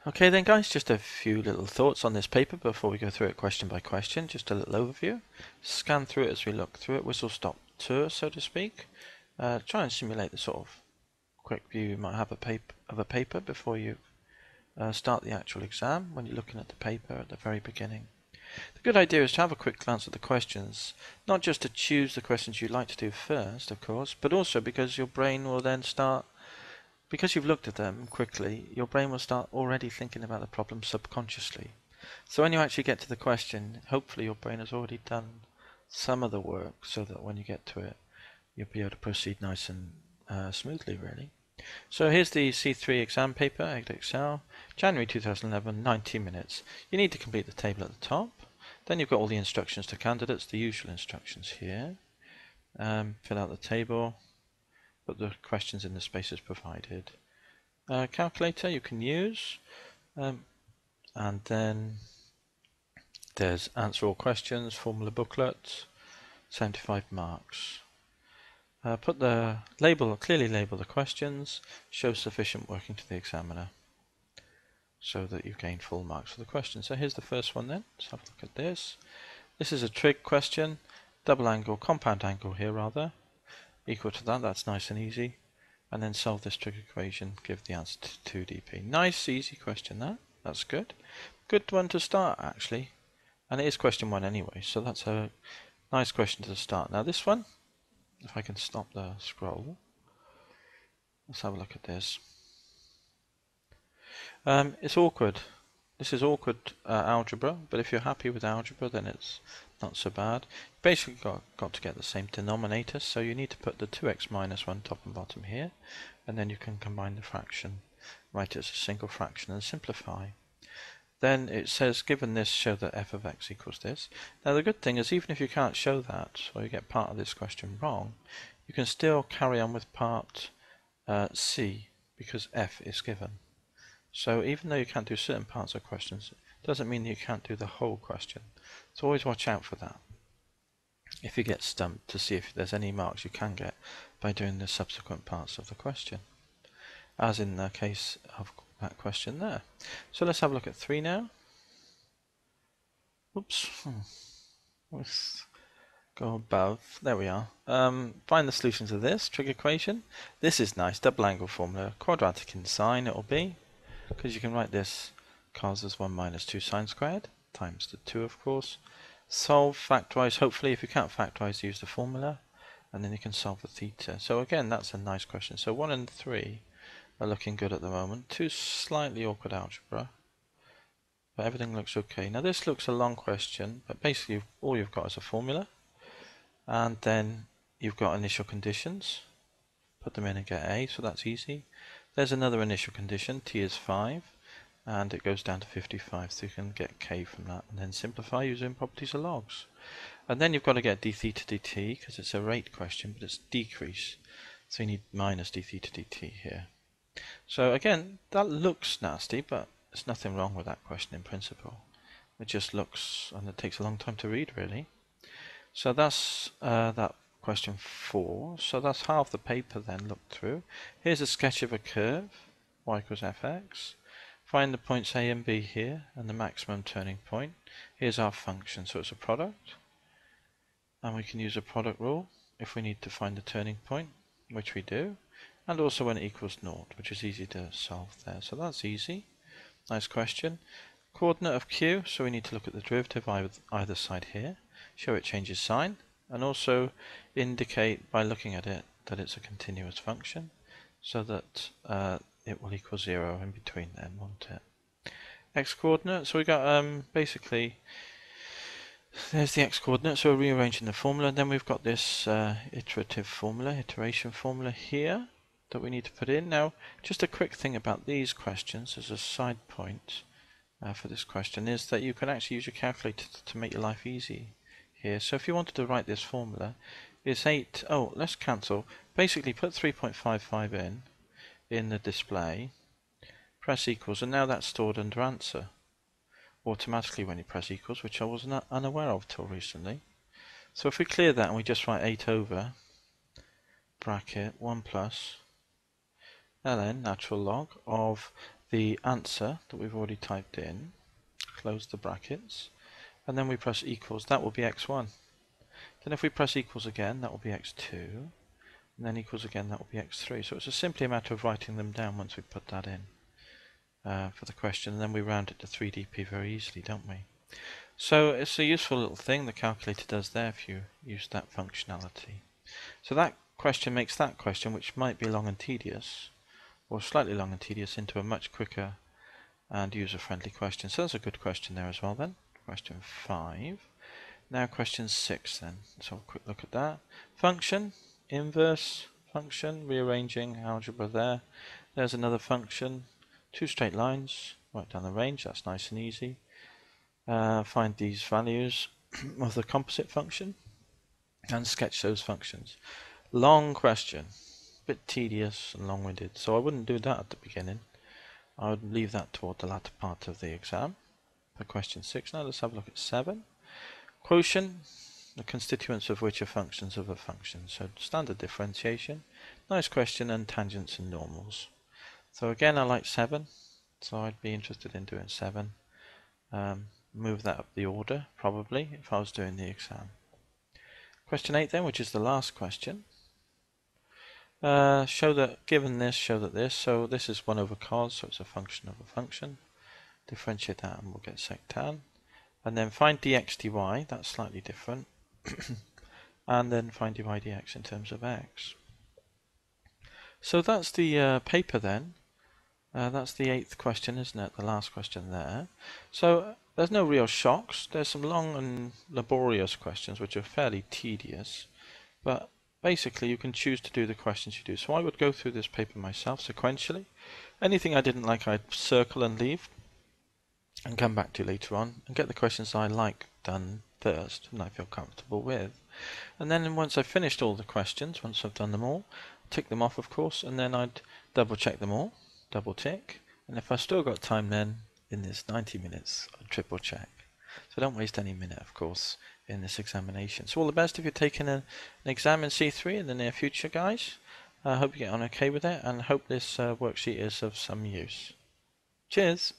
Okay then guys, just a few little thoughts on this paper before we go through it question by question. Just a little overview. Scan through it as we look through it, whistle stop tour so to speak. Try and simulate the sort of quick view you might have of a paper before you start the actual exam when you're looking at the paper at the very beginning. The good idea is to have a quick glance at the questions, not just to choose the questions you'd like to do first, of course, but also because your brain will then start, because you've looked at them quickly, your brain will start already thinking about the problem subconsciously. So when you actually get to the question, hopefully your brain has already done some of the work so that when you get to it, you'll be able to proceed nice and smoothly, really. So here's the C3 exam paper, EdExcel, January 2011, 90 minutes. You need to complete the table at the top. Then you've got all the instructions to candidates, the usual instructions here. Fill out the table, put the questions in the spaces provided. Calculator you can use, and then there's answer all questions, formula booklet, 75 marks. Put the label, clearly label the questions, show sufficient working to the examiner so that you gain full marks for the question. So here's the first one then. Let's have a look at this. This is a trig question, double angle, compound angle here rather, equal to that. That's nice and easy. And then solve this trig equation, give the answer to 2dp. Nice, easy question that. That's good. Good one to start actually. And it is question 1 anyway, so that's a nice question to start. Now this one, if I can stop the scroll, let's have a look at this. It's awkward. This is awkward algebra, but if you're happy with algebra, then it's not so bad. You basically got to get the same denominator, so you need to put the 2x minus 1 top and bottom here, and then you can combine the fraction, write it as a single fraction, and simplify. Then it says, given this, show that f of x equals this. Now the good thing is, even if you can't show that, or you get part of this question wrong, you can still carry on with part C, because f is given. So even though you can't do certain parts of questions, it doesn't mean that you can't do the whole question. So always watch out for that. If you get stumped, to see if there's any marks you can get by doing the subsequent parts of the question, as in the case of that question there. So let's have a look at 3 now. Oops. Let's go above. There we are. Find the solutions of this trig equation. This is nice. Double angle formula. Quadratic in sign it will be, because you can write this cos as 1 minus 2 sine squared times the 2, of course. Solve, factorize. Hopefully, if you can't factorize, use the formula, and then you can solve the theta. So again, that's a nice question. So 1 and 3 are looking good at the moment. 2 slightly awkward algebra, but everything looks okay. Now this looks a long question, but basically all you've got is a formula, and then you've got initial conditions. Put them in and get A, so that's easy. There's another initial condition, t is 5, and it goes down to 55, so you can get k from that, and then simplify using properties of logs. And then you've got to get d theta dt, because it's a rate question, but it's decrease, so you need minus d theta dt here. So again, that looks nasty, but there's nothing wrong with that question in principle. It just looks, and it takes a long time to read really. So that's that question 4. So that's half the paper then looked through. Here's a sketch of a curve, y equals fx. Find the points a and b here, and the maximum turning point. Here's our function, so it's a product. And we can use a product rule if we need to find the turning point, which we do. And also when it equals 0, which is easy to solve there. So that's easy. Nice question. Coordinate of q, so we need to look at the derivative either side here. Show it changes sign, and also indicate by looking at it that it's a continuous function, so that it will equal 0 in between then, won't it? X coordinate, so we got basically, there's the x coordinate, so we're rearranging the formula, and then we've got this iteration formula here that we need to put in. Now, just a quick thing about these questions as a side point for this question is that you can actually use your calculator to make your life easy here. So if you wanted to write this formula, it's 8, let's cancel. Basically put 3.55 in the display, press equals, and now that's stored under answer automatically when you press equals, which I was unaware of till recently. So if we clear that and we just write 8 over bracket 1 plus ln natural log of the answer that we've already typed in, close the brackets, and then we press equals. That will be x1. Then if we press equals again, that will be x2, and then equals again, that will be x3. So it's simply a matter of writing them down once we put that in for the question, and then we round it to 3dp very easily, don't we? So it's a useful little thing the calculator does there if you use that functionality. So that question makes that question, which might be long and tedious, or slightly long and tedious, into a much quicker and user-friendly question. So that's a good question there as well then. Question 5. Now question 6 then. Let's have a quick look at that. Function, inverse function, rearranging algebra there. There's another function, 2 straight lines, write down the range, that's nice and easy. Find these values of the composite function and sketch those functions. Long question, a bit tedious and long-winded, so I wouldn't do that at the beginning. I would leave that toward the latter part of the exam for question 6. Now let's have a look at 7. Quotient, the constituents of which are functions of a function. So standard differentiation, nice question, and tangents and normals. So again, I like 7, so I'd be interested in doing 7. Move that up the order, probably, if I was doing the exam. Question 8 then, which is the last question. Show that, given this, show that this. So this is 1 over cos, so it's a function of a function. Differentiate that and we'll get sec tan. And then find dx dy, that's slightly different. And then find dy dx in terms of x. So that's the paper then. That's the 8th question, isn't it? The last question there. So there's no real shocks. There's some long and laborious questions which are fairly tedious, but basically you can choose to do the questions you do. So I would go through this paper myself sequentially. Anything I didn't like I'd circle and leave and come back to later on and get the questions I like done first and I feel comfortable with. And then once I've finished all the questions, once I've done them all, tick them off of course, and then I'd double check them all, double tick, and if I've still got time then in this 90 minutes I'd triple check. So don't waste any minute of course in this examination. So all the best if you're taking an exam in C3 in the near future, guys. I hope you get on okay with it and hope this worksheet is of some use. Cheers!